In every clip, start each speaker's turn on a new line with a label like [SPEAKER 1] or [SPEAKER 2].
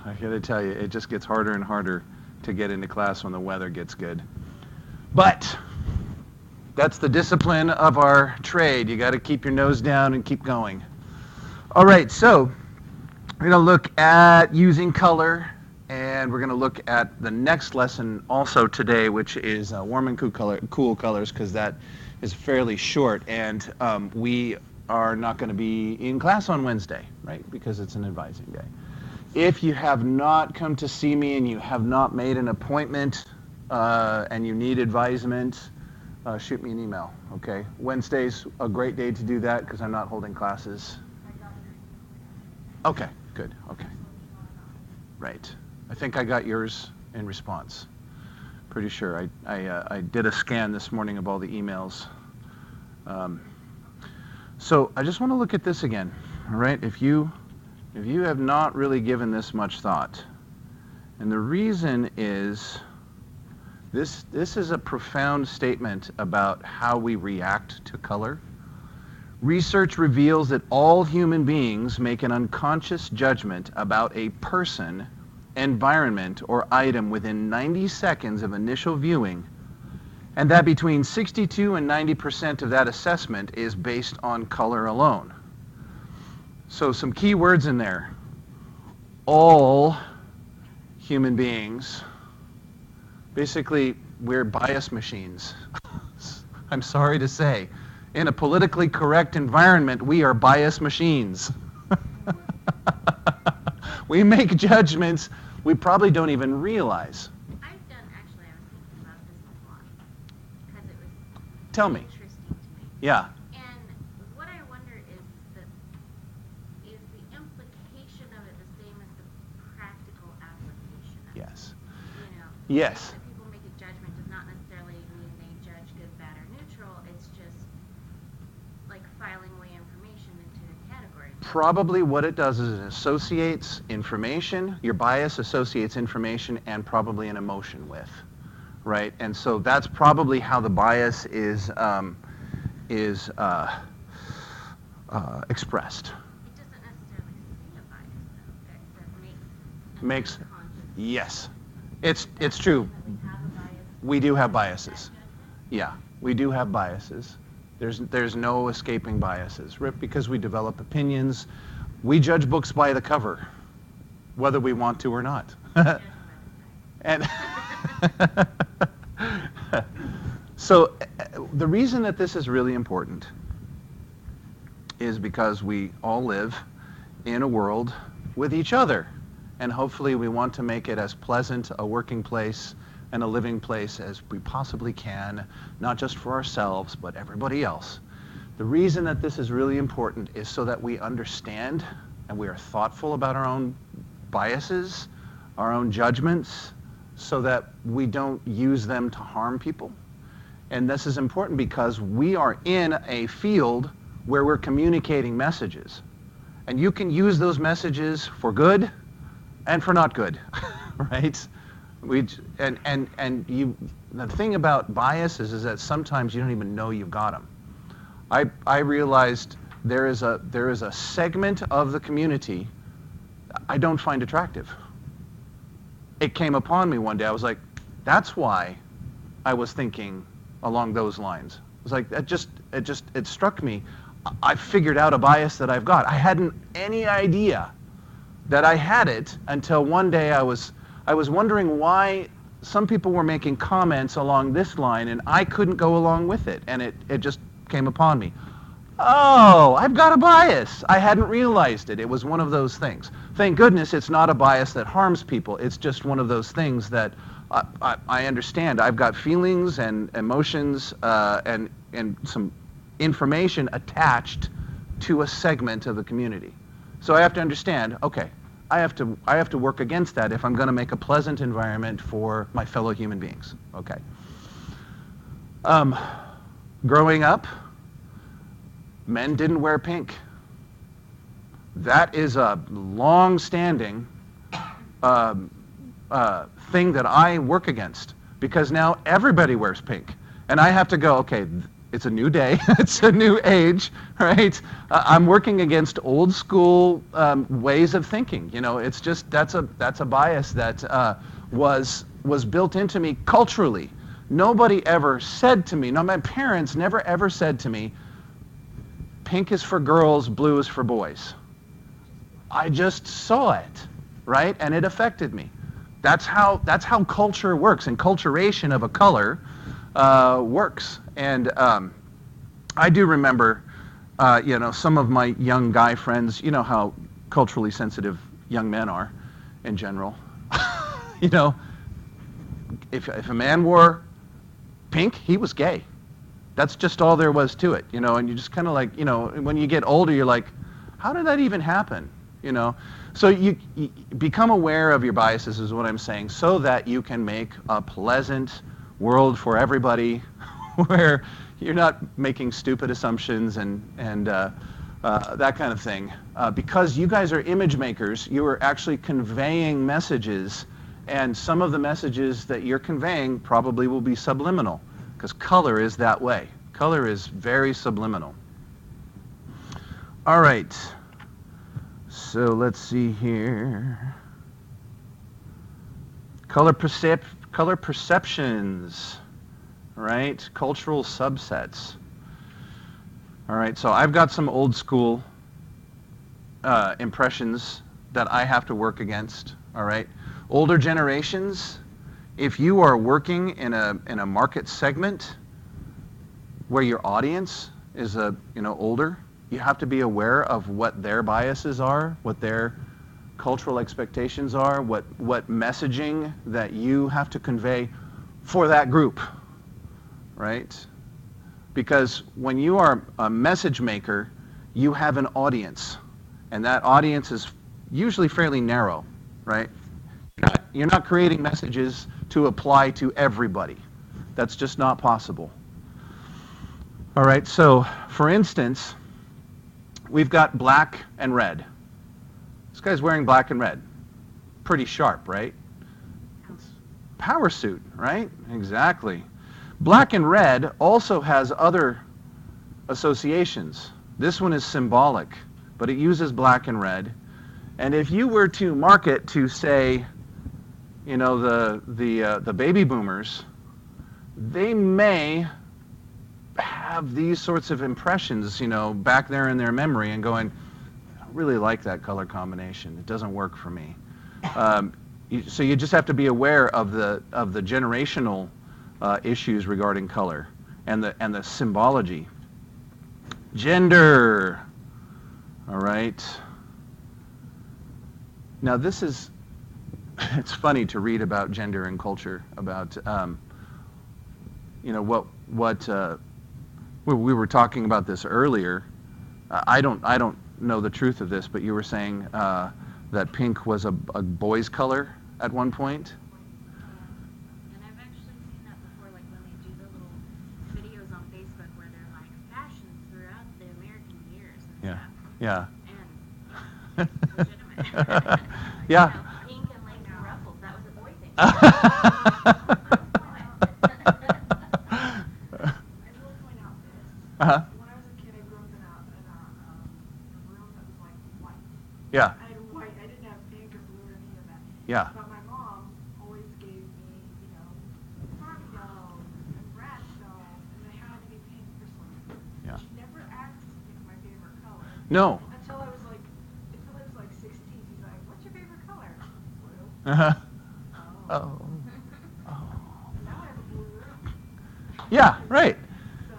[SPEAKER 1] I gotta tell you, it just gets harder and harder to get into class when the weather gets good. But that's the discipline of our trade. You gotta keep your nose down and keep going. All right, so we're gonna look at using color, and we're gonna look at the next lesson also today, which is warm and cool colors, because that is fairly short, and we are not going to be in class on Wednesday, right? Because it's an advising day. If you have not come to see me and you have not made an appointment and you need advisement, shoot me an email, okay? Wednesday's a great day to do that because I'm not holding classes. Okay, good, okay. Right. I think I got yours in response. Pretty sure. I did a scan this morning of all the emails. So I just want to look at this again, all right? If you have not really given this much thought, and the reason is this is a profound statement about how we react to color. Research reveals that all human beings make an unconscious judgment about a person, environment, or item within 90 seconds of initial viewing, and that between 62 and 90% of that assessment is based on color alone. So some key words in there. All human beings, basically, we're bias machines. I'm sorry to say. In a politically correct environment, we are bias machines. We make judgments we probably don't even realize.
[SPEAKER 2] Actually, I was thinking about this a lot, because it was
[SPEAKER 1] Tell me.
[SPEAKER 2] interesting to me.
[SPEAKER 1] Yeah.
[SPEAKER 2] And what I wonder is the implication of it the same as the practical application of it?
[SPEAKER 1] Yes.
[SPEAKER 2] You know,
[SPEAKER 1] Yes.
[SPEAKER 2] that people make a judgment does not necessarily mean they judge good, bad, or neutral. It's just like filing away information into a category.
[SPEAKER 1] Probably what it does is it associates information, your bias associates information and probably an emotion with, right? And so that's probably how the bias is expressed.
[SPEAKER 2] It doesn't necessarily say a bias, though. That
[SPEAKER 1] Makes,
[SPEAKER 2] unconscious
[SPEAKER 1] yes, it's true.
[SPEAKER 2] that we have a bias.
[SPEAKER 1] We do have biases. Yeah, we do have biases. There's no escaping biases, Rip, because we develop opinions. We judge books by the cover, whether we want to or not. And so the reason that this is really important is because we all live in a world with each other. And hopefully we want to make it as pleasant a working place and a living place as we possibly can, not just for ourselves, but everybody else. The reason that this is really important is so that we understand and we are thoughtful about our own biases, our own judgments, so that we don't use them to harm people. And this is important because we are in a field where we're communicating messages. And you can use those messages for good and for not good, right? The thing about bias is that sometimes you don't even know you've got them. I realized there is a segment of the community I don't find attractive. It came upon me one day. I was like, that's why I was thinking along those lines. It was like it struck me. I figured out a bias that I've got. I hadn't any idea that I had it until one day I was wondering why some people were making comments along this line and I couldn't go along with it, and it just came upon me. Oh, I've got a bias. I hadn't realized it. It was one of those things. Thank goodness it's not a bias that harms people. It's just one of those things that I understand. I've got feelings and emotions and some information attached to a segment of the community. So I have to understand, okay, I have to work against that if I'm going to make a pleasant environment for my fellow human beings. Okay. Growing up, men didn't wear pink. That is a long-standing thing that I work against, because now everybody wears pink. And I have to go, okay, it's a new day. It's a new age, right? I'm working against old school ways of thinking. You know, it's just that's a bias that was built into me culturally. Nobody ever said to me, no, my parents never ever said to me, pink is for girls, blue is for boys. I just saw it, right? And it affected me. That's how culture works, and culturation of a color works. And I do remember, you know, some of my young guy friends, you know how culturally sensitive young men are in general. You know, if a man wore pink, he was gay. That's just all there was to it, you know, and you just kind of like, you know, when you get older, you're like, how did that even happen, you know? So you become aware of your biases is what I'm saying, so that you can make a pleasant world for everybody where you're not making stupid assumptions and that kind of thing. Because you guys are image makers, you are actually conveying messages, and some of the messages that you're conveying probably will be subliminal, because color is that way. Color is very subliminal. All right. So let's see here. Color perceptions, right? Cultural subsets. All right, so I've got some old school impressions that I have to work against, all right? Older generations, if you are working in a market segment where your audience is older, you have to be aware of what their biases are, what their cultural expectations are, what messaging that you have to convey for that group, right? Because when you are a message maker, you have an audience, and that audience is usually fairly narrow, right? You're not creating messages to apply to everybody. That's just not possible. All right, so for instance, we've got black and red. This guy's wearing black and red. Pretty sharp, right? Power suit, right? Exactly. Black and red also has other associations. This one is symbolic, but it uses black and red. And if you were to market to, say, you know, the baby boomers, they may have these sorts of impressions, you know, back there in their memory and going, I don't really like that color combination. It doesn't work for me. So you just have to be aware of the generational issues regarding color and the symbology. Gender. All right. Now this is, it's funny to read about gender and culture, about you know, what we were talking about this earlier. I don't know the truth of this, but you were saying that pink was a boy's color at one point.
[SPEAKER 2] And I've actually seen that before, like when they do the little videos on Facebook where they're like fashion throughout the American years and stuff.
[SPEAKER 1] Yeah.
[SPEAKER 2] And legitimate.
[SPEAKER 1] Yeah.
[SPEAKER 2] You know, pink and lace and ruffles, that was a boy thing.
[SPEAKER 3] I will point out this.
[SPEAKER 1] Uh-huh.
[SPEAKER 3] When I was a kid, I grew up in a room that was like white.
[SPEAKER 1] Yeah.
[SPEAKER 3] I had white. I didn't have pink or blue or any of that.
[SPEAKER 1] Yeah.
[SPEAKER 3] But my mom always gave me, you know, sparkle and ragdoll, and they had to be pink for some reason.
[SPEAKER 1] Yeah.
[SPEAKER 3] She never asked me to pick my favorite color.
[SPEAKER 1] No.
[SPEAKER 3] Until I was like 16. She's like, "What's your favorite color?" Blue.
[SPEAKER 1] Uh-huh.
[SPEAKER 3] Oh.
[SPEAKER 1] Oh.
[SPEAKER 3] And now I have a blue room.
[SPEAKER 1] Yeah, right.
[SPEAKER 3] So.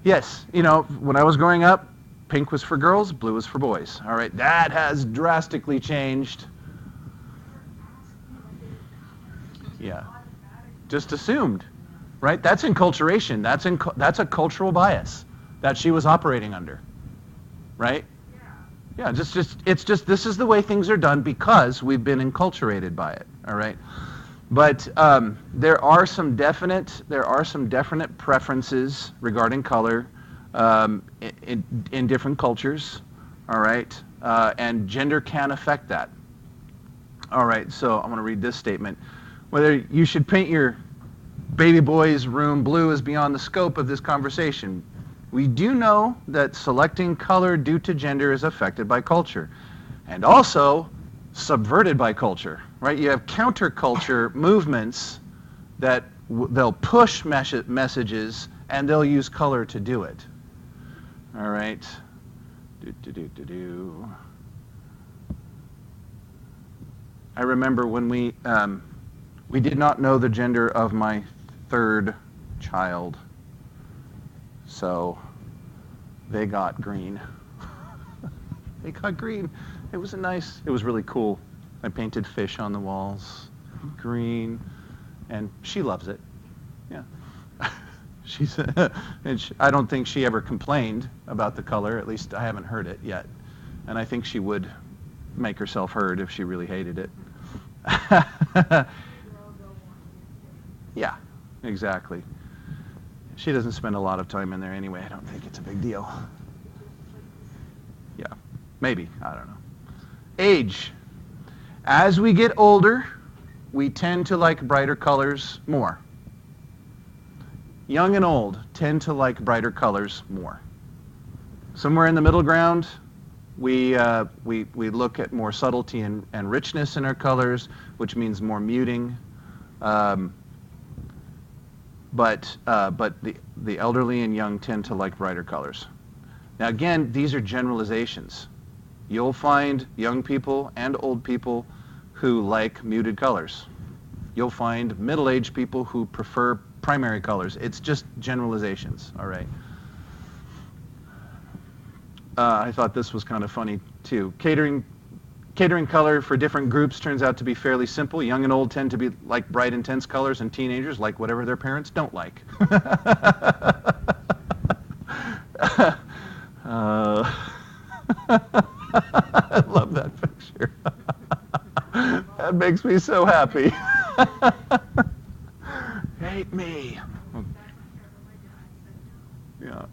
[SPEAKER 1] Yes, you know, when I was growing up, pink was for girls, blue was for boys. All right, that has drastically changed. Yeah, just assumed, right? That's enculturation. That's a cultural bias that she was operating under, right? Yeah, it's just this is the way things are done because we've been enculturated by it. All right, but there are some definite preferences regarding color in different cultures. All right, and gender can affect that. All right, so I'm going to read this statement. Whether you should paint your baby boy's room blue is beyond the scope of this conversation. We do know that selecting color due to gender is affected by culture and also subverted by culture, right? You have counterculture movements that they'll push messages and they'll use color to do it. All right. I remember when we did not know the gender of my third child, so they got green. They got green. It was really cool. I painted fish on the walls, green, and she loves it. Yeah. I don't think she ever complained about the color, at least I haven't heard it yet. And I think she would make herself heard if she really hated it. Yeah, exactly. She doesn't spend a lot of time in there anyway. I don't think it's a big deal. Yeah, maybe. I don't know. Age. As we get older, we tend to like brighter colors more. Young and old tend to like brighter colors more. Somewhere in the middle ground, we look at more subtlety and richness in our colors, which means more muting. But the elderly and young tend to like brighter colors. Now again, these are generalizations. You'll find young people and old people who like muted colors. You'll find middle-aged people who prefer primary colors. It's just generalizations, all right? I thought this was kind of funny too. Catering color for different groups turns out to be fairly simple. Young and old tend to be like bright, intense colors, and teenagers like whatever their parents don't like. I love that picture. That makes me so happy. Hate me. Yeah.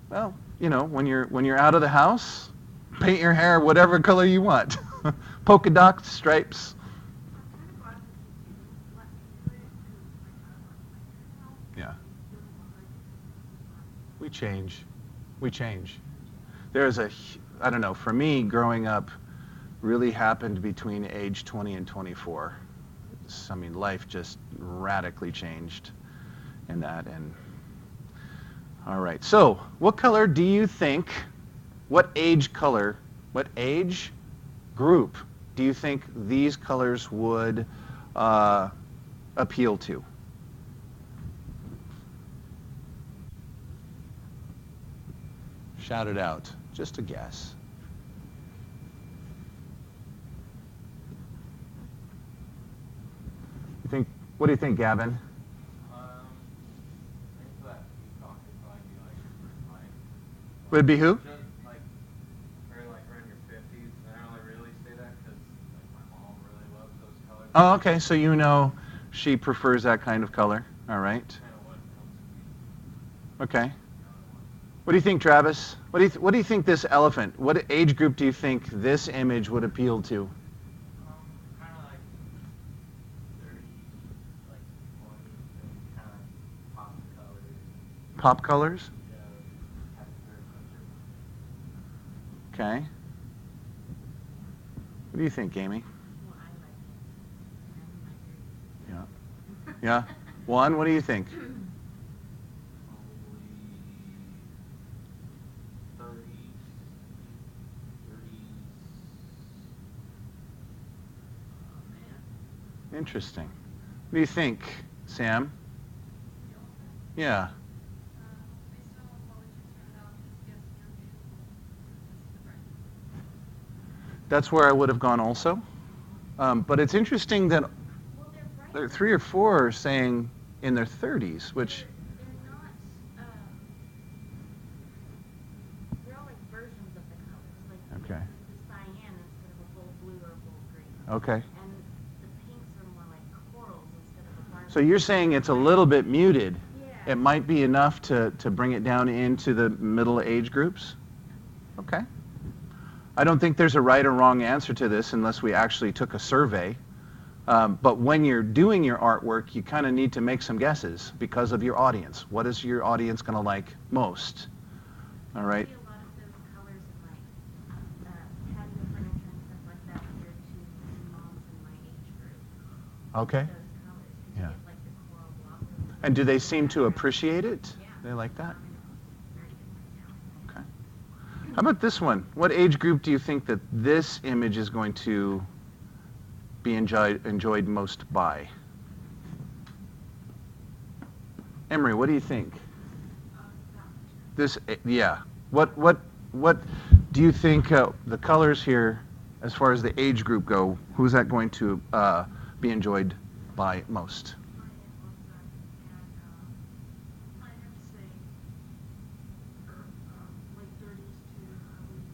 [SPEAKER 1] Well, when you're out of the house, paint your hair whatever color you want. Polka dots, stripes. Yeah. We change. There's I don't know, for me, growing up really happened between age 20 and 24. Life just radically changed in that. And all right, so what color do you think, what age group do you think these colors would appeal to? Shout it out, just a guess. What do you think, Gavin? Would it be who?
[SPEAKER 4] Just like around your 50s. And I only really say that because my mom really loves those colors.
[SPEAKER 1] Oh, okay. So she prefers that kind of color. All right.
[SPEAKER 4] Kind of what comes to me.
[SPEAKER 1] Okay. What do you think, Travis? What do you think this elephant? What age group do you think this image would appeal to?
[SPEAKER 4] Kind of like 30, like 20, kind of pop colors.
[SPEAKER 1] Pop colors?
[SPEAKER 4] Yeah.
[SPEAKER 1] Okay. What do you think, Amy?
[SPEAKER 2] Well, I like it.
[SPEAKER 1] Yeah. Juan, what do you think?
[SPEAKER 4] Probably 30s. Man.
[SPEAKER 1] Interesting. What do you think, Sam? Yeah. That's where I would have gone also. But it's interesting that there are 3 or 4 are saying in their 30s, which...
[SPEAKER 2] They're not, they're all like versions of the colors. Like
[SPEAKER 1] Okay.
[SPEAKER 2] the cyan instead of a bold blue or a bold green.
[SPEAKER 1] Okay.
[SPEAKER 2] And the pinks are more like corals instead of a barley.
[SPEAKER 1] So you're saying it's a little bit muted.
[SPEAKER 2] Yeah.
[SPEAKER 1] It might be enough to bring it down into the middle age groups? Okay. I don't think there's a right or wrong answer to this unless we actually took a survey. But when you're doing your artwork, you kind of need to make some guesses because of your audience. What is your audience going to like most? All right.
[SPEAKER 2] I see a lot of those colors in like patio furniture and stuff like that geared to moms in my age group.
[SPEAKER 1] Okay.
[SPEAKER 2] Those colors, 'cause
[SPEAKER 1] Yeah.
[SPEAKER 2] you get like the coral blossoms.
[SPEAKER 1] And do they seem to appreciate it?
[SPEAKER 2] Yeah.
[SPEAKER 1] They like that?
[SPEAKER 2] Very good right now.
[SPEAKER 1] Okay. How about this one? What age group do you think that this image is going to be enjoyed most by? Emery, what do you think? This, yeah. What do you think the colors here, as far as the age group go, who's that going to be enjoyed by most?
[SPEAKER 3] I have to say, late 30s to 60s.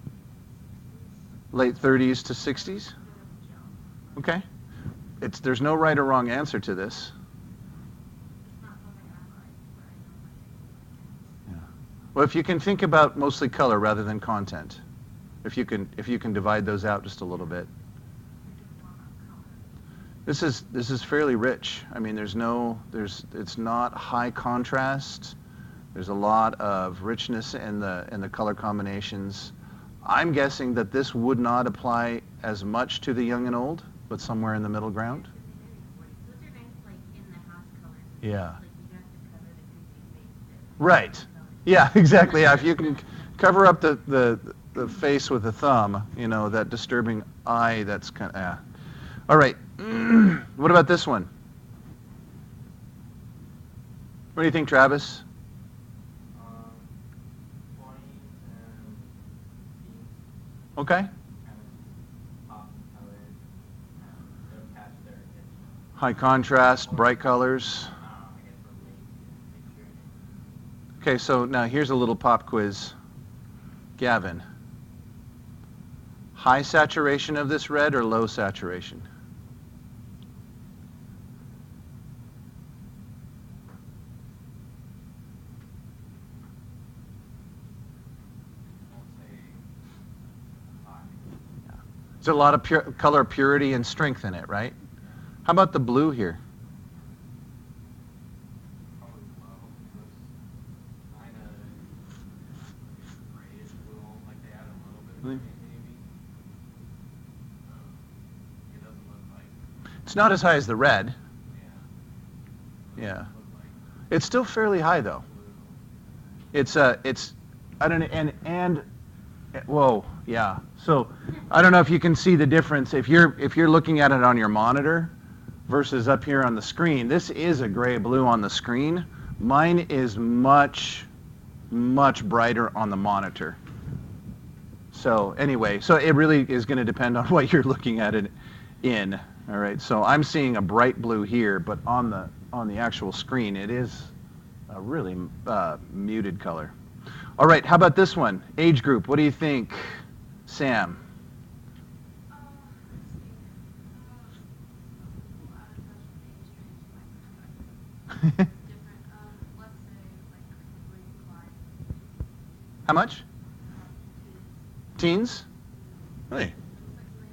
[SPEAKER 1] Late 30s to 60s? Okay. There's no right or wrong answer to this.
[SPEAKER 3] It's not something I like, but I know my
[SPEAKER 1] Yeah. Well, if you can think about mostly color rather than content, if you can divide those out just a little bit. This is fairly rich. I mean, it's not high contrast. There's a lot of richness in the color combinations. I'm guessing that this would not apply as much to the young and old, but somewhere in the middle ground.
[SPEAKER 2] Those are nice, like in the house colors.
[SPEAKER 1] Yeah.
[SPEAKER 2] Like you have to cover the creepy face.
[SPEAKER 1] Right. Yeah, exactly. Yeah, if you can cover up the face with a thumb, that disturbing eye, that's kind of, yeah. All right. What about this one? What do you think, Travis?
[SPEAKER 4] 20s and teens,
[SPEAKER 1] Okay.
[SPEAKER 4] kind of pop colors, they'll catch their attention.
[SPEAKER 1] High contrast, bright colors.
[SPEAKER 4] I guess relate to picture.
[SPEAKER 1] Okay, so now here's a little pop quiz. Gavin, high saturation of this red or low saturation?
[SPEAKER 4] I'll say high.
[SPEAKER 1] There's a lot of color purity and strength in it, right? How about the blue here?
[SPEAKER 4] Probably low. Looks kind of grayish blue, like they add a little bit of
[SPEAKER 1] Really?
[SPEAKER 4] gray maybe. It doesn't look like.
[SPEAKER 1] It's not as high as the red.
[SPEAKER 4] Yeah.
[SPEAKER 1] Yeah.
[SPEAKER 4] Look like
[SPEAKER 1] It's still fairly high though.
[SPEAKER 4] blue.
[SPEAKER 1] It's I don't know, and whoa, yeah. So I don't know if you can see the difference if you're looking at it on your monitor versus up here on the screen. This is a gray blue on the screen. Mine is much brighter on the monitor. So anyway, so it really is going to depend on what you're looking at it in. All right. So I'm seeing a bright blue here, but on the actual screen it is a really muted color. All right, how about this one? Age group, what do you think, Sam?
[SPEAKER 3] Different, let's say, like, 3 to 5.
[SPEAKER 1] How much?
[SPEAKER 3] Teens.
[SPEAKER 1] Teens? Really?
[SPEAKER 3] Looks like something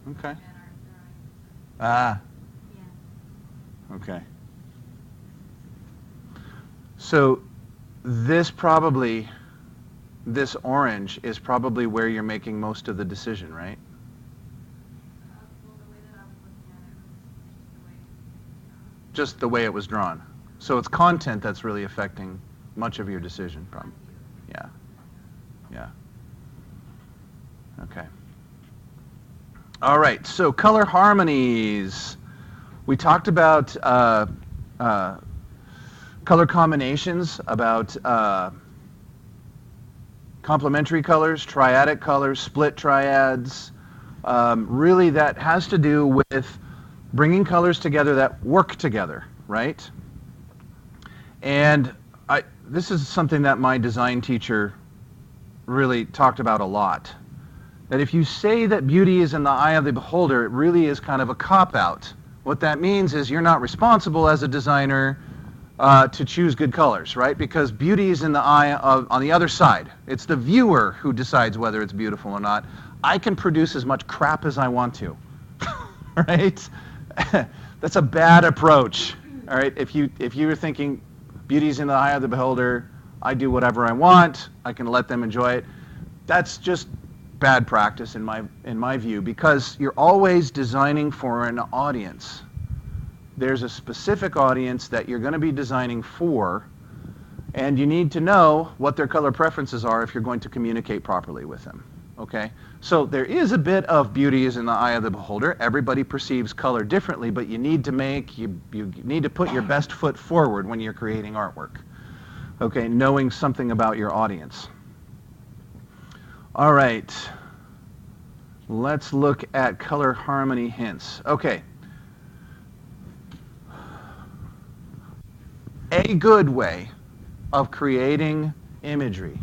[SPEAKER 3] on TV
[SPEAKER 1] Okay.
[SPEAKER 3] and
[SPEAKER 1] Ah,
[SPEAKER 2] Yeah.
[SPEAKER 1] okay. So this orange is probably where you're making most of the decision, right?
[SPEAKER 3] well, the way that I was looking at it was
[SPEAKER 1] Just the way it was drawn. So it's content that's really affecting much of your decision, probably. Yeah. Yeah. Okay. All right. So color harmonies. We talked about color combinations, about complementary colors, triadic colors, split triads. Really, that has to do with bringing colors together that work together, right? And this is something that my design teacher really talked about a lot. That if you say that beauty is in the eye of the beholder, it really is kind of a cop-out. What that means is you're not responsible as a designer to choose good colors, right? Because beauty is in the eye of, on the other side. It's the viewer who decides whether it's beautiful or not. I can produce as much crap as I want to. right? That's a bad approach. All right, if you're thinking beauty's in the eye of the beholder, I do whatever I want, I can let them enjoy it. That's just bad practice in my view, because you're always designing for an audience. There's a specific audience that you're going to be designing for, and you need to know what their color preferences are if you're going to communicate properly with them. Okay? So there is a bit of beauty is in the eye of the beholder. Everybody perceives color differently, but you need to need to put your best foot forward when you're creating artwork. Okay, knowing something about your audience. All right. Let's look at color harmony hints. Okay. A good way of creating imagery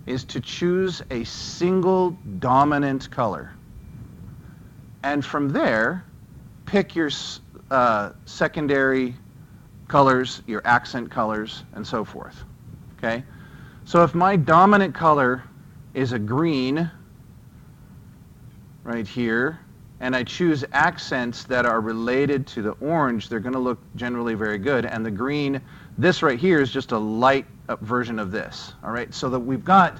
[SPEAKER 1] is to choose a single dominant color. And from there, pick your secondary colors, your accent colors, and so forth. Okay? So if my dominant color is a green, right here, and I choose accents that are related to the orange, they're going to look generally very good. And the green, this right here is just a light version of this. All right, so that we've got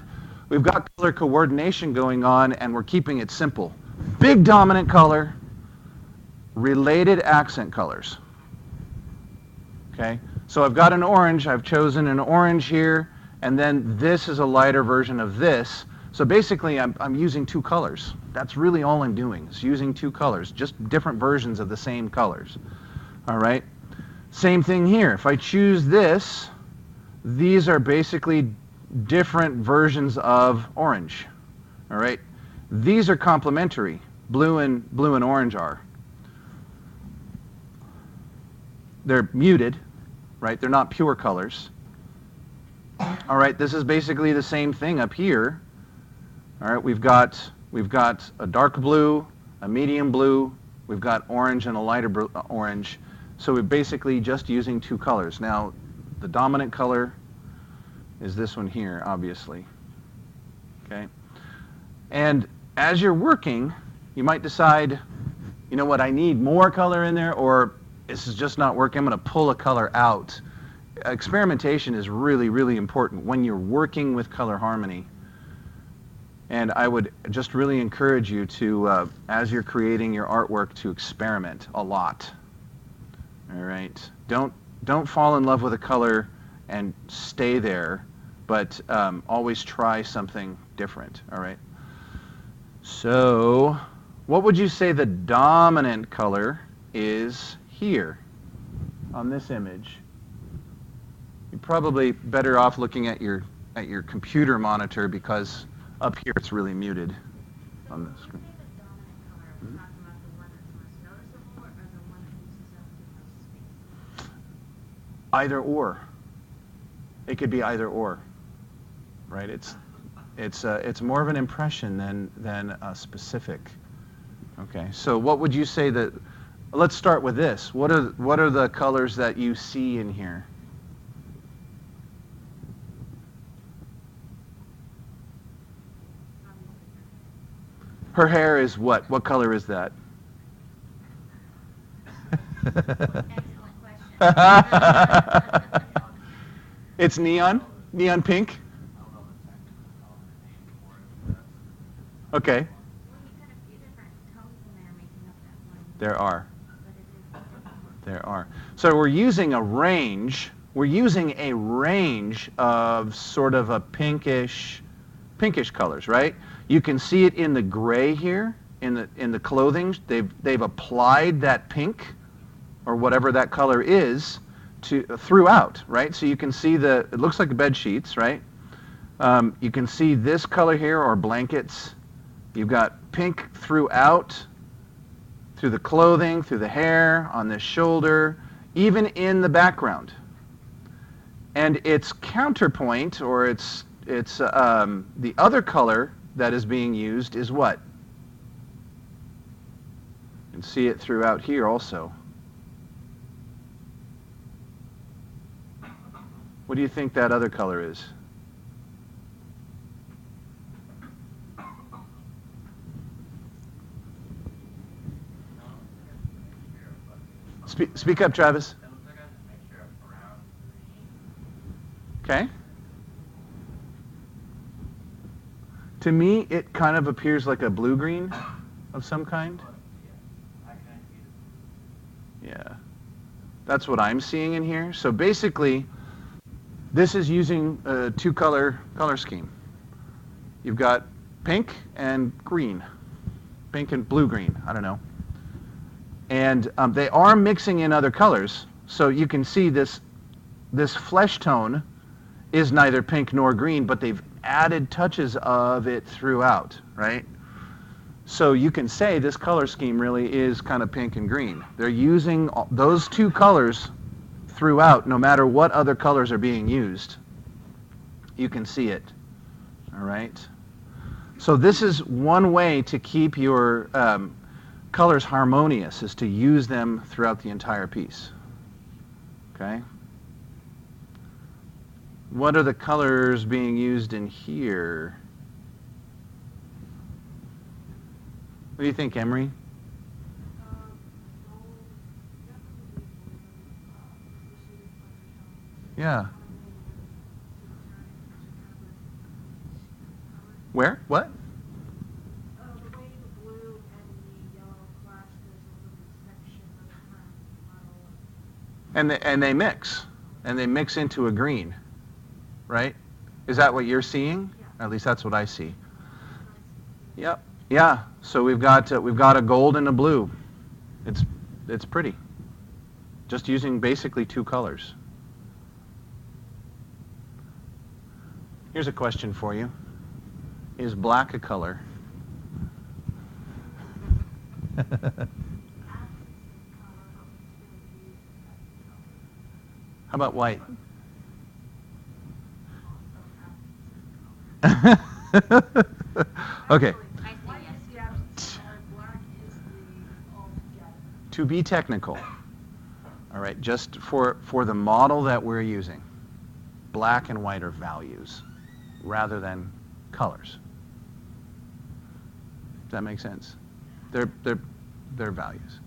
[SPEAKER 1] color coordination going on, and we're keeping it simple. Big dominant color, related accent colors. Okay, so I've got an orange. I've chosen an orange here, and then this is a lighter version of this. So basically, I'm using two colors. That's really all I'm doing, is using two colors, just different versions of the same colors. All right? Same thing here. If I choose this, these are basically different versions of orange. All right? These are complementary. Blue and orange are. They're muted, right? They're not pure colors. All right, this is basically the same thing up here. All right, we've got a dark blue, a medium blue, we've got orange and a lighter orange. So we're basically just using two colors. Now, the dominant color is this one here, obviously. Okay? And as you're working, you might decide, you know what, I need more color in there, or this is just not working, I'm going to pull a color out. Experimentation is really, really important when you're working with color harmony. And I would just really encourage you to, as you're creating your artwork, to experiment a lot. All right? Don't fall in love with a color and stay there, but always try something different. All right? So, what would you say the dominant color is here on this image? You're probably better off looking at your computer monitor, because up here it's really muted on the screen. Either or. It could be either or, right? It's more of an impression than a specific. Okay, so what would you say that? Let's start with this. What are the colors that you see in here? Her hair is what? What color is that?
[SPEAKER 2] Excellent question.
[SPEAKER 1] It's neon? Neon pink? Okay.
[SPEAKER 2] Well, you've got a few different tones in there making up that one.
[SPEAKER 1] There are.
[SPEAKER 2] But it is different.
[SPEAKER 1] There are. So we're using a range. We're using a range of sort of a pinkish colors, right? You can see it in the gray here, in the clothing. They've applied that pink, or whatever that color is, throughout, right? So you can see it looks like bed sheets, right? You can see this color here, or blankets. You've got pink throughout, through the clothing, through the hair, on the shoulder, even in the background. And its counterpoint, or its the other color that is being used is what? You can see it throughout here also. What do you think that other color is? Speak up, Travis.
[SPEAKER 4] It looks like a mixture of brown and green.
[SPEAKER 1] Okay. To me, it kind of appears like a blue-green of some kind.
[SPEAKER 4] Yeah, I kind of see it.
[SPEAKER 1] Yeah. That's what I'm seeing in here. So basically, this is using a two-color color scheme. You've got pink and green. Pink and blue-green, I don't know. And they are mixing in other colors. So you can see this flesh tone is neither pink nor green, but they've added touches of it throughout, right? So you can say this color scheme really is kind of pink and green. They're using those two colors throughout, no matter what other colors are being used. You can see it, all right? So this is one way to keep your colors harmonious, is to use them throughout the entire piece, okay? What are the colors being used in here? What do you think, Emery? Yeah. Where? What?
[SPEAKER 3] The way the blue and the yellow clash, there's a little section of the front model.
[SPEAKER 1] And they mix. And they mix into a green, right? Is that what you're seeing?
[SPEAKER 3] Yeah.
[SPEAKER 1] At least that's what I see. Yep. Yeah. So we've got a gold and a blue. It's pretty. Just using basically two colors. Here's a question for you. Is black a color? How about white? Okay.
[SPEAKER 2] I say
[SPEAKER 3] White
[SPEAKER 2] yes.
[SPEAKER 3] is the absence of color, black is the altogether.
[SPEAKER 1] To be technical, all right, just for the model that we're using, black and white are values rather than colors. Does that make sense? They're values.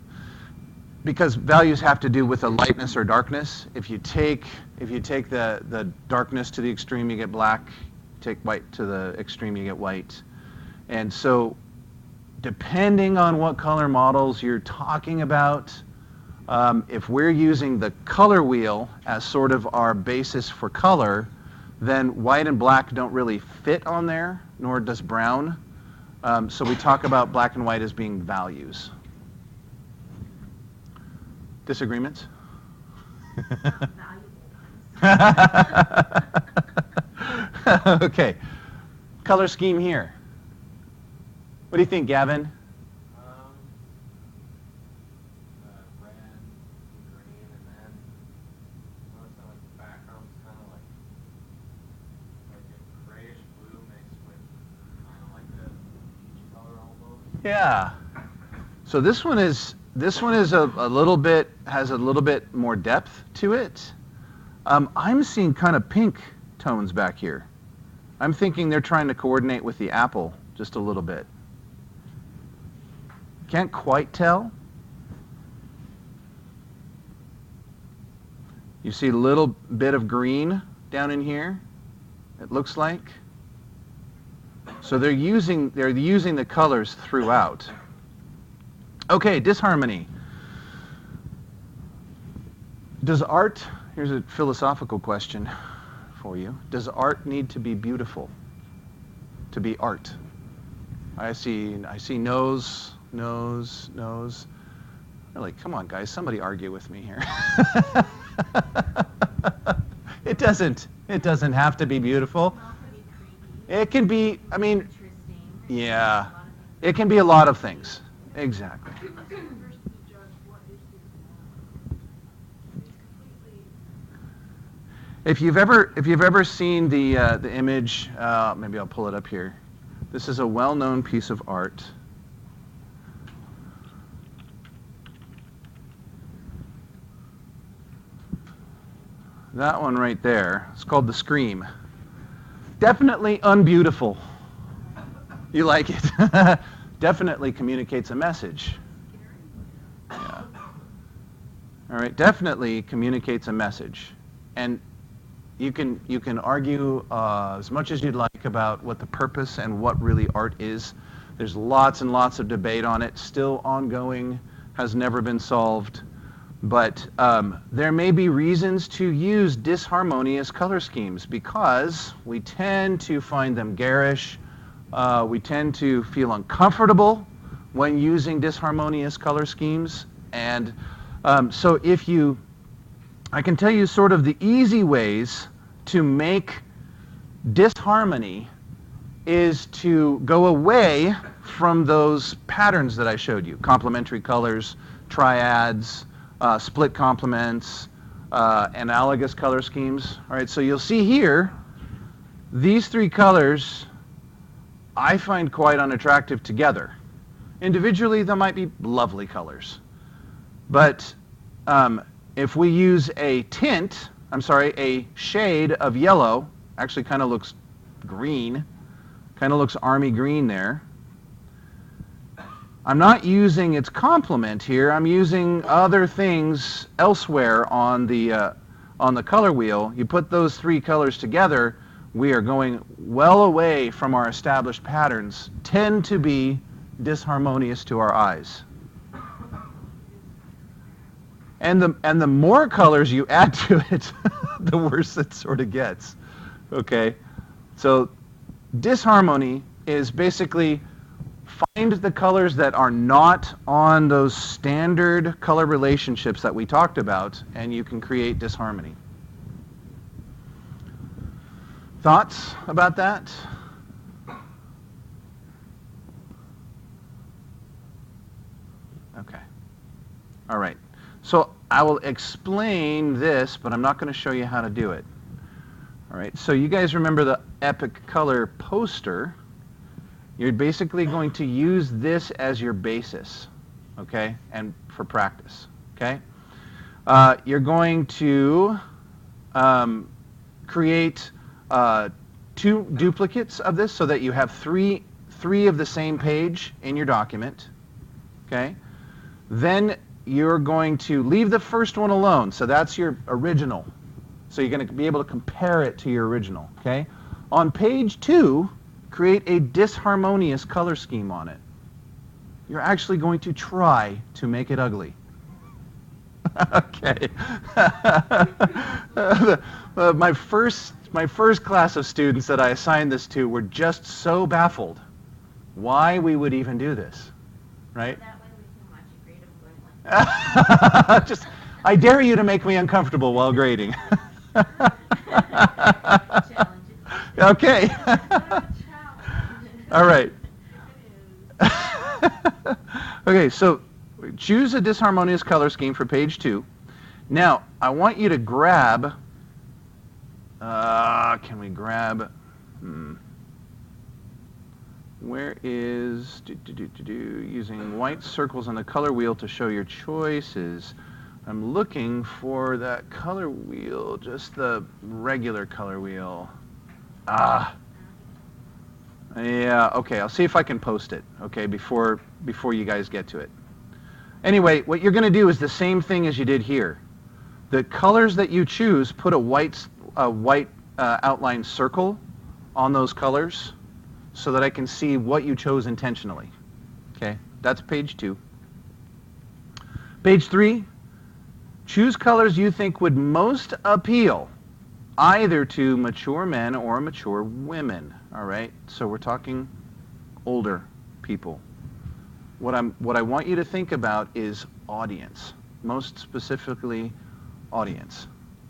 [SPEAKER 1] Because values have to do with the lightness or darkness. If you take the darkness to the extreme, you get black. Take white to the extreme, you get white. And so depending on what color models you're talking about, if we're using the color wheel as sort of our basis for color, then white and black don't really fit on there, nor does brown. So we talk about black and white as being values. Disagreements? Okay. Color scheme here. What do you think, Gavin?
[SPEAKER 4] Red, green, and then notice how like the background's kind of like a grayish blue mixed with kind of like the peach color almost.
[SPEAKER 1] Yeah. So this one is a little bit, has a little bit more depth to it. I'm seeing kind of pink tones back here. I'm thinking they're trying to coordinate with the apple just a little bit. Can't quite tell. You see a little bit of green down in here, it looks like. So they're using the colors throughout. Okay, disharmony. Does art, here's a philosophical question for you. Does art need to be beautiful to be art? I see no's. Really, come on, guys, somebody argue with me here. It doesn't have to be beautiful. It can be, I mean, yeah, it can be a lot of things. Exactly.
[SPEAKER 3] First to judge what is it's completely.
[SPEAKER 1] If you've ever seen the image, maybe I'll pull it up here. This is a well-known piece of art. That one right there. It's called The Scream. Definitely unbeautiful. You like it? Definitely communicates a message. Yeah. all right, definitely communicates a message. And you can argue as much as you'd like about what the purpose and what really art is. There's lots and lots of debate on it, still ongoing, has never been solved. But there may be reasons to use disharmonious color schemes because we tend to find them garish. We tend to feel uncomfortable when using disharmonious color schemes. And so I can tell you sort of the easy ways to make disharmony is to go away from those patterns that I showed you: complementary colors, triads, split complements, analogous color schemes. All right, so you'll see here, these three colors I find quite unattractive together. Individually, they might be lovely colors. But if we use a shade of yellow, actually kind of looks green, kind of looks army green there. I'm not using its complement here. I'm using other things elsewhere on the color wheel. You put those three colors together, we are going well away from our established patterns, tend to be disharmonious to our eyes. And the more colors you add to it, the worse it sort of gets. Okay? So disharmony is basically find the colors that are not on those standard color relationships that we talked about, and you can create disharmony. Thoughts about that? Okay. All right. So I will explain this, but I'm not going to show you how to do it. All right. So you guys remember the Epic Color poster? You're basically going to use this as your basis, okay, and for practice, okay? You're going to create 2 duplicates of this so that you have three of the same page in your document, okay? Then you're going to leave the first one alone, so that's your original. So you're going to be able to compare it to your original, okay? On page 2, create a disharmonious color scheme on it. You're actually going to try to make it ugly. Okay. My first class of students that I assigned this to were just so baffled why we would even do this, right?
[SPEAKER 2] That way we can watch a grade of going like
[SPEAKER 1] Just, I dare you to make me uncomfortable while grading.
[SPEAKER 2] challenges.
[SPEAKER 1] Okay. All right. Okay, so choose a disharmonious color scheme for page 2. Now, I want you to grab, can we grab, where is, using white circles on the color wheel to show your choices. I'm looking for that color wheel, just the regular color wheel. Yeah, okay, I'll see if I can post it, okay, before you guys get to it. Anyway, what you're going to do is the same thing as you did here. The colors that you choose, put a white outline circle on those colors so that I can see what you chose intentionally. Okay, that's page 2. Page 3, choose colors you think would most appeal either to mature men or mature women. All right, so we're talking older people. What I want you to think about is audience, most specifically audience.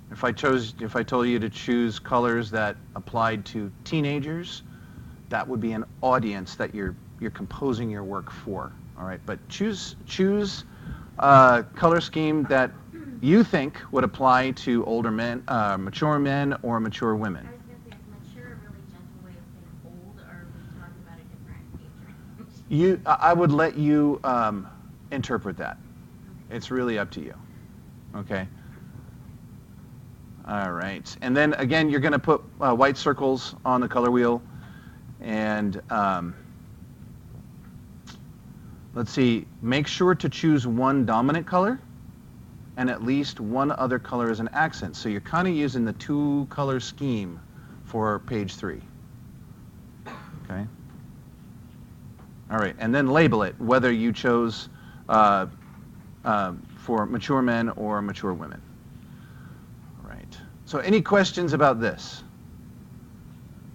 [SPEAKER 1] If I told you to choose colors that applied to teenagers, that would be an audience that you're composing your work for. All right, but choose a color scheme that you think would apply to older men, mature men, or mature women.
[SPEAKER 2] I was going to say, is mature a really gentle way of saying old, or are we talking about a different age range?
[SPEAKER 1] I would let you interpret that. It's really up to you. Okay. All right. And then again, you're going to put white circles on the color wheel. And let's see, make sure to choose one dominant color and at least one other color as an accent. So you're kind of using the two-color scheme for page 3. Okay? All right, and then label it, whether you chose for mature men or mature women. All right. So any questions about this?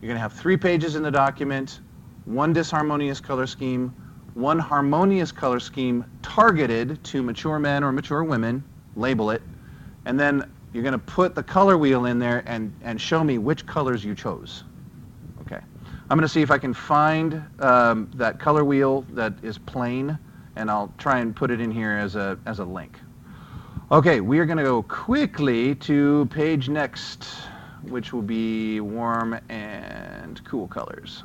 [SPEAKER 1] You're going to have 3 pages in the document, 1 disharmonious color scheme, 1 harmonious color scheme targeted to mature men or mature women, label it, and then you're going to put the color wheel in there and show me which colors you chose. Okay. I'm going to see if I can find that color wheel that is plain, and I'll try and put it in here as a link. Okay, we are going to go quickly to page next, which will be warm and cool colors.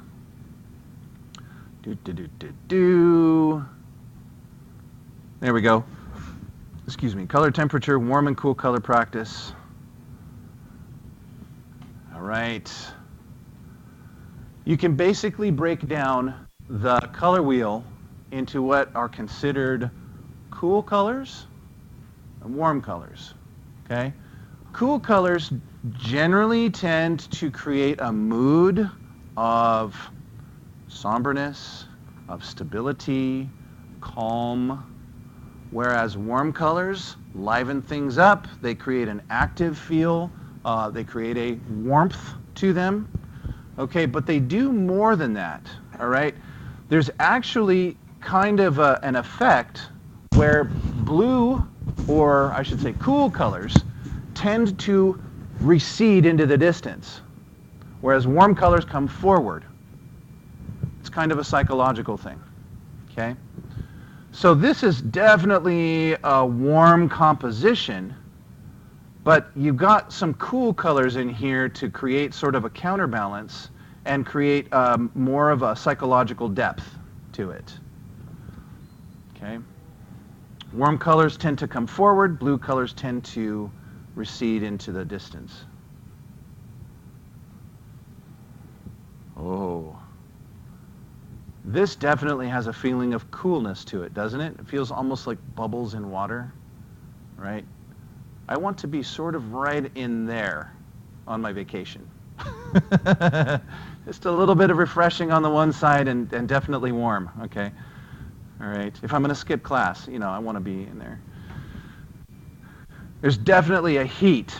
[SPEAKER 1] There we go. Excuse me. Color temperature, warm and cool color practice. All right. You can basically break down the color wheel into what are considered cool colors and warm colors. Okay? Cool colors generally tend to create a mood of somberness, of stability, calm, whereas warm colors liven things up. They create an active feel. They create a warmth to them. Okay, but they do more than that, all right? There's actually kind of an effect where blue, or I should say cool colors, tend to recede into the distance, whereas warm colors come forward. It's kind of a psychological thing, okay? So this is definitely a warm composition, but you've got some cool colors in here to create sort of a counterbalance and create more of a psychological depth to it. Okay? Warm colors tend to come forward, blue colors tend to recede into the distance. Oh. This definitely has a feeling of coolness to it, doesn't it? It feels almost like bubbles in water, right? I want to be sort of right in there on my vacation. Just a little bit of refreshing on the one side and definitely warm, okay? All right. If I'm going to skip class, you know, I want to be in there. There's definitely a heat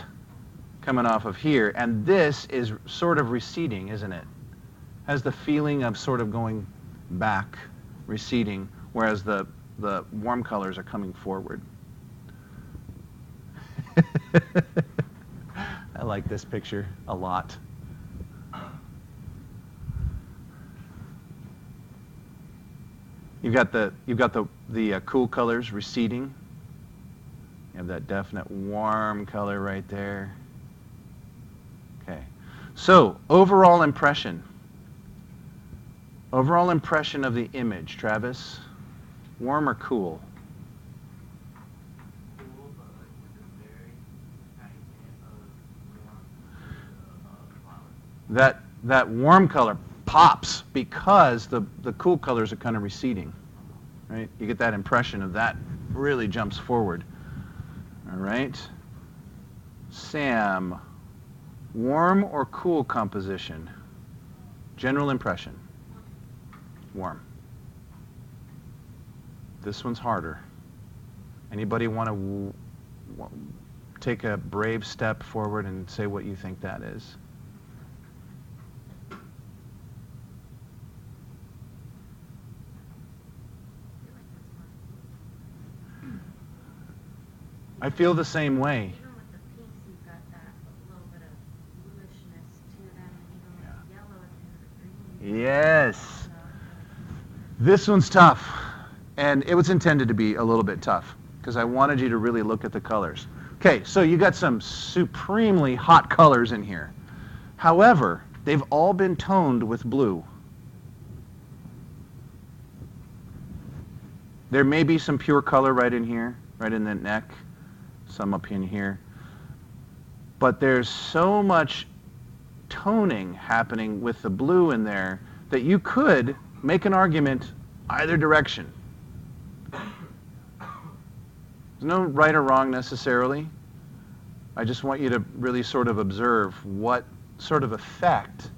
[SPEAKER 1] coming off of here, and this is sort of receding, isn't it? Has the feeling of sort of going back, receding, whereas the warm colors are coming forward. I like this picture a lot. You've got the cool colors receding. You have that definite warm color right there. Okay. So, overall impression. Overall impression of the image, Travis. Warm or cool?
[SPEAKER 4] Cool, but like with a very tiny hint of flower.
[SPEAKER 1] That warm color pops because the cool colors are kind of receding, right? You get that impression of that really jumps forward. All right. Sam, warm or cool composition? General impression. Warm. This one's harder. Anybody want to take a brave step forward and say what you think that is? I feel the same way.
[SPEAKER 2] Even with the pinks, you've got that little bit of bluishness to them, and even with the yellow and the green.
[SPEAKER 1] Yes. This one's tough, and it was intended to be a little bit tough because I wanted you to really look at the colors. Okay, so you got some supremely hot colors in here. However, they've all been toned with blue. There may be some pure color right in here, right in the neck, some up in here. But there's so much toning happening with the blue in there that you could make an argument either direction. There's no right or wrong necessarily. I just want you to really sort of observe what sort of effect,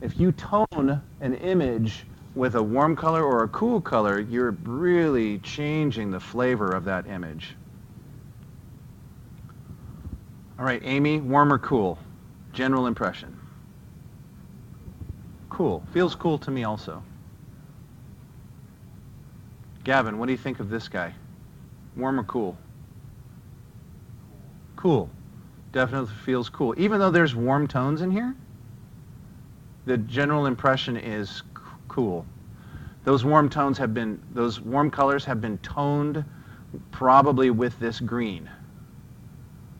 [SPEAKER 1] if you tone an image with a warm color or a cool color, you're really changing the flavor of that image. All right, Amy, warm or cool? General impression. Cool. Feels cool to me also. Gavin, what do you think of this guy? Warm or cool? Cool. Definitely feels cool. Even though there's warm tones in here, the general impression is cool. Those warm colors have been toned probably with this green.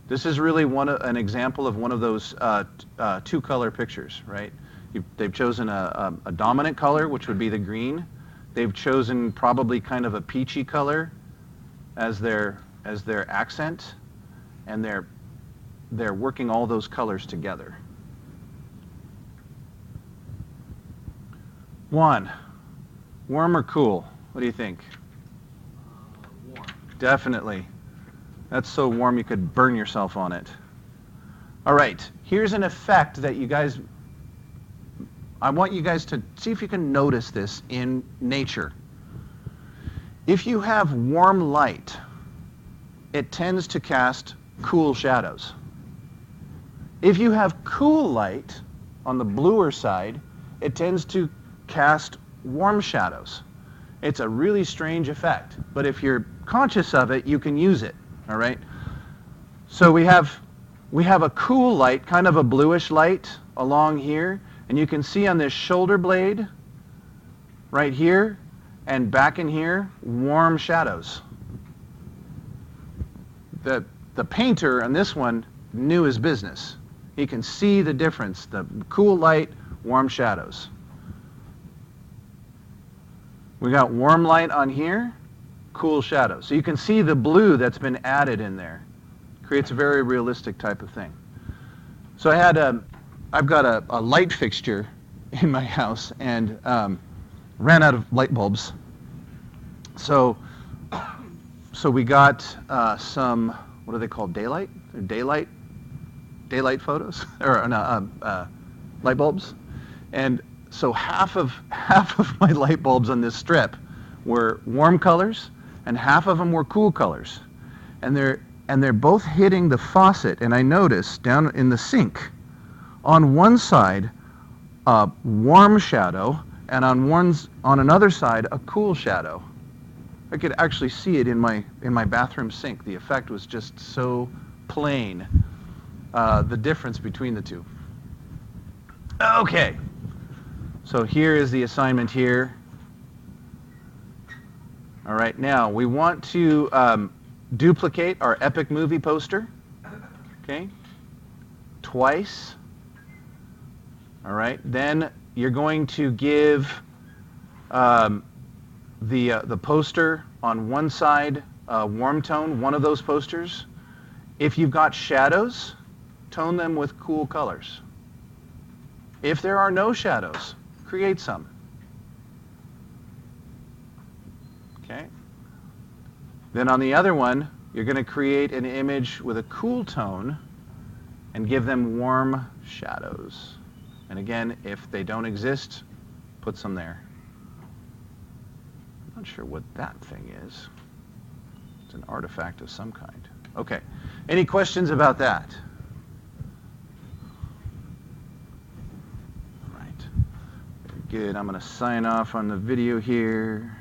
[SPEAKER 1] This is really an example of one of those two-color pictures, right? They've chosen a dominant color, which would be the green. They've chosen probably kind of a peachy color as their accent, and they're working all those colors together. 1, warm or cool? What do you think?
[SPEAKER 4] Warm.
[SPEAKER 1] Definitely. That's so warm you could burn yourself on it. All right, here's an effect that I want you guys to see if you can notice this in nature. If you have warm light, it tends to cast cool shadows. If you have cool light on the bluer side, it tends to cast warm shadows. It's a really strange effect, but if you're conscious of it, you can use it, all right? So we have a cool light, kind of a bluish light along here, and you can see on this shoulder blade right here and back in here, warm shadows. The painter on this one knew his business. He can see the difference, the cool light, warm shadows. We got warm light on here, cool shadows. So you can see the blue that's been added in there. Creates a very realistic type of thing. So I've got a light fixture in my house and ran out of light bulbs. So we got some, what are they called, daylight? Daylight photos, or light bulbs. And so half of my light bulbs on this strip were warm colors, and half of them were cool colors. And they're both hitting the faucet, and I noticed down in the sink, on one side, a warm shadow, and on another side, a cool shadow. I could actually see it in my bathroom sink. The effect was just so plain, the difference between the two. Okay, so here is the assignment here. All right, now we want to duplicate our epic movie poster, okay, twice. All right, then you're going to give the poster on one side warm tone, one of those posters. If you've got shadows, tone them with cool colors. If there are no shadows, create some. Okay. Then on the other one, you're going to create an image with a cool tone and give them warm shadows. And again, if they don't exist, put some there. I'm not sure what that thing is. It's an artifact of some kind. Okay. Any questions about that? All right. Very good. I'm going to sign off on the video here.